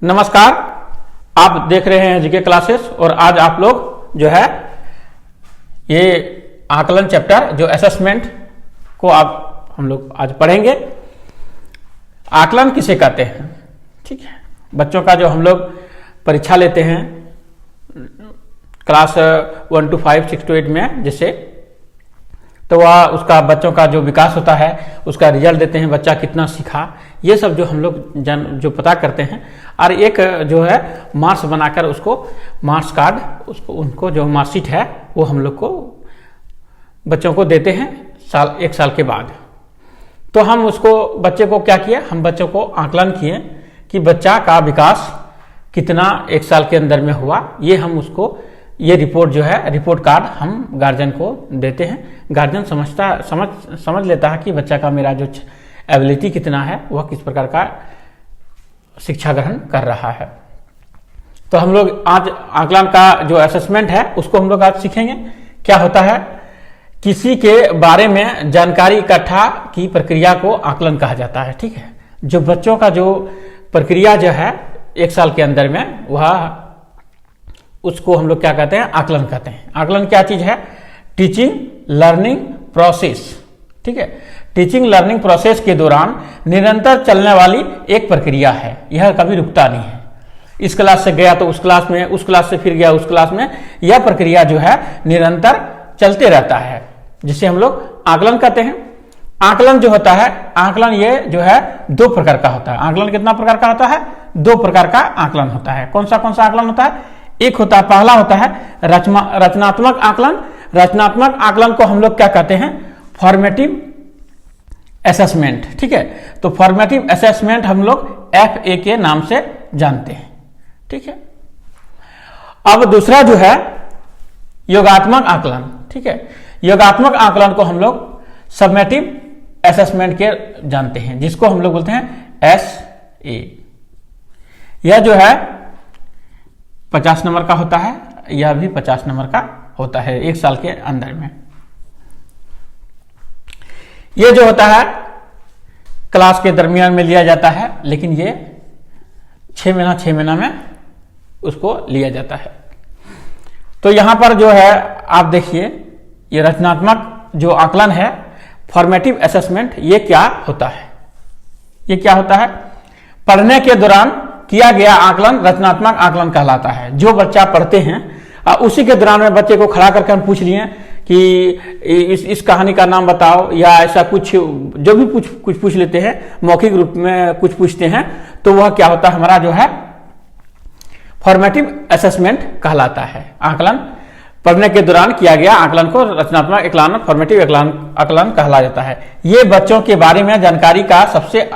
नमस्कार, आप देख रहे हैं जीके क्लासेस और आज आप लोग जो है ये आकलन चैप्टर जो असेसमेंट को आप हम लोग आज पढ़ेंगे। आकलन किसे कहते हैं, ठीक है। बच्चों का जो हम लोग परीक्षा लेते हैं क्लास 1 to 5, 6 to 8 में जैसे, तो वह उसका बच्चों का जो विकास होता है उसका रिजल्ट देते हैं, बच्चा कितना सीखा, ये सब जो हम लोग जो पता करते हैं। और एक जो है मार्क्स बनाकर उसको मार्क्स कार्ड उसको उनको जो मार्कशीट है वो हम लोग को बच्चों को देते हैं एक साल के बाद। तो हम उसको बच्चे को क्या किए, हम बच्चों को आकलन किए कि बच्चा का विकास कितना एक साल के अंदर में हुआ। ये हम उसको ये रिपोर्ट जो है रिपोर्ट कार्ड हम गार्जियन को देते हैं। गार्जियन समझ लेता है कि बच्चा का मेरा जो एबिलिटी कितना है, वह किस प्रकार का शिक्षा ग्रहण कर रहा है। तो हम लोग आज आकलन का जो असेसमेंट है उसको हम लोग आज सीखेंगे। क्या होता है, किसी के बारे में जानकारी इकट्ठा की प्रक्रिया को आकलन कहा जाता है, ठीक है। जो बच्चों का जो प्रक्रिया जो है एक साल के अंदर में, वह उसको हम लोग क्या कहते हैं, आकलन कहते हैं। आकलन क्या चीज है, टीचिंग लर्निंग प्रोसेस, ठीक है। टीचिंग लर्निंग प्रोसेस के दौरान निरंतर चलने वाली एक प्रक्रिया है, यह कभी रुकता नहीं है। इस क्लास से गया तो उस क्लास में, उस क्लास से फिर गया उस क्लास में, यह प्रक्रिया जो है निरंतर चलते रहता है, जिसे हम लोग आकलन कहते हैं। आकलन जो होता है, आकलन ये जो है दो प्रकार का होता है। आकलन कितना प्रकार का होता है, दो प्रकार का आकलन होता है। कौन सा आकलन होता है, एक होता है, पहला होता है रचनात्मक आकलन। रचनात्मक आकलन को हम लोग क्या कहते हैं, फॉर्मेटिव असेसमेंट, ठीक है। तो फॉर्मेटिव असेसमेंट हम लोग FA के नाम से जानते हैं, ठीक है। अब दूसरा जो है योगात्मक आकलन, ठीक है। योगात्मक आकलन को हम लोग सबमेटिव असेसमेंट के जानते हैं, जिसको हम लोग बोलते हैं SA। यह जो है 50 नंबर का होता है, यह भी 50 नंबर का होता है एक साल के अंदर में। यह जो होता है क्लास के दरमियान में लिया जाता है, लेकिन ये 6 महीना में उसको लिया जाता है। तो यहां पर जो है आप देखिए, ये रचनात्मक जो आकलन है, फॉर्मेटिव असेसमेंट, ये क्या होता है, ये क्या होता है, पढ़ने के दौरान किया गया आकलन रचनात्मक आकलन कहलाता है। जो बच्चा पढ़ते हैं उसी के दौरान में बच्चे को खड़ा करके हम पूछ लिए कि इस कहानी का नाम बताओ, या ऐसा कुछ जो भी कुछ पूछ लेते हैं, मौखिक रूप में कुछ पूछते हैं, तो वह क्या होता है, हमारा जो है फॉर्मेटिव असेसमेंट कहलाता है। आकलन पढ़ने के दौरान किया गया आकलन को रचनात्मक आकलन, फॉर्मेटिव आकलन कहला जाता है। ये बच्चों के बारे में जानकारी का सबसे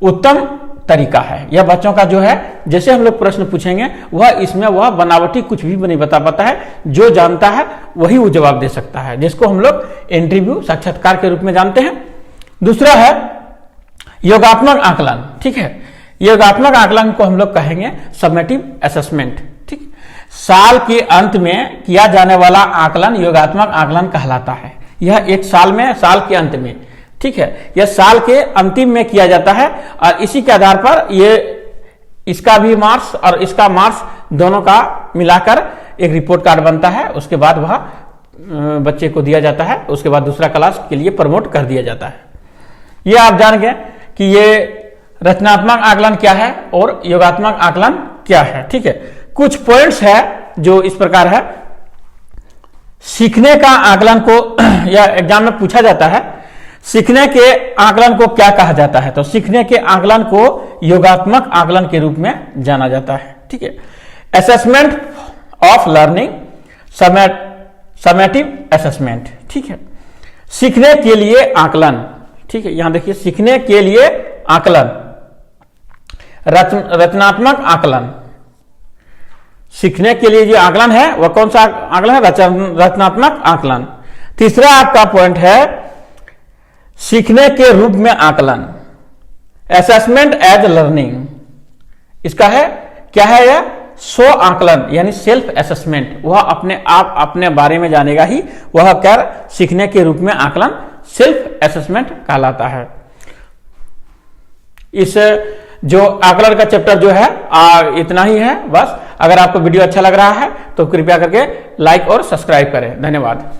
उत्तम तरीका है। यह बच्चों का जो है, जैसे हम लोग प्रश्न पूछेंगे वह बनावटी कुछ भी नहीं बता पाता है। जो जानता है वही वो जवाब दे सकता है, जिसको हम लोग इंटरव्यू साक्षात्कार के रूप में जानते हैं। दूसरा है योगात्मक आकलन, ठीक है। योगात्मक आकलन को हम लोग कहेंगे सबमेटिव असेसमेंट, ठीक। साल के अंत में किया जाने वाला आकलन योगात्मक आकलन कहलाता है। यह एक साल के अंत में, ठीक है, यह साल के अंतिम में किया जाता है, और इसी के आधार पर ये इसका भी मार्क्स और इसका मार्क्स दोनों का मिलाकर एक रिपोर्ट कार्ड बनता है। उसके बाद वह बच्चे को दिया जाता है, उसके बाद दूसरा क्लास के लिए प्रमोट कर दिया जाता है। ये आप जान गए कि ये रचनात्मक आकलन क्या है और योगात्मक आकलन क्या है, ठीक है। कुछ पॉइंट्स है जो इस प्रकार है। सीखने का आकलन को या एग्जाम में पूछा जाता है, सीखने के आकलन को क्या कहा जाता है, तो सीखने के आकलन को योगात्मक आकलन के रूप में जाना जाता है, ठीक है। Assessment of learning, summative assessment, ठीक है। सीखने के लिए आकलन, ठीक है। यहां देखिए, सीखने के लिए आकलन, रचनात्मक आकलन। सीखने के लिए जो आकलन है वह कौन सा आकलन है, रचनात्मक आकलन। तीसरा आपका पॉइंट है सीखने के रूप में आकलन, असेसमेंट एज लर्निंग। इसका है क्या है, यह स्व आकलन यानी सेल्फ असेसमेंट। वह अपने आप अपने बारे में जानेगा ही, वह कर सीखने के रूप में आकलन सेल्फ असेसमेंट कहलाता है। इस जो आकलन का चैप्टर जो है इतना ही है बस। अगर आपको वीडियो अच्छा लग रहा है तो कृपया करके लाइक और सब्सक्राइब करें। धन्यवाद।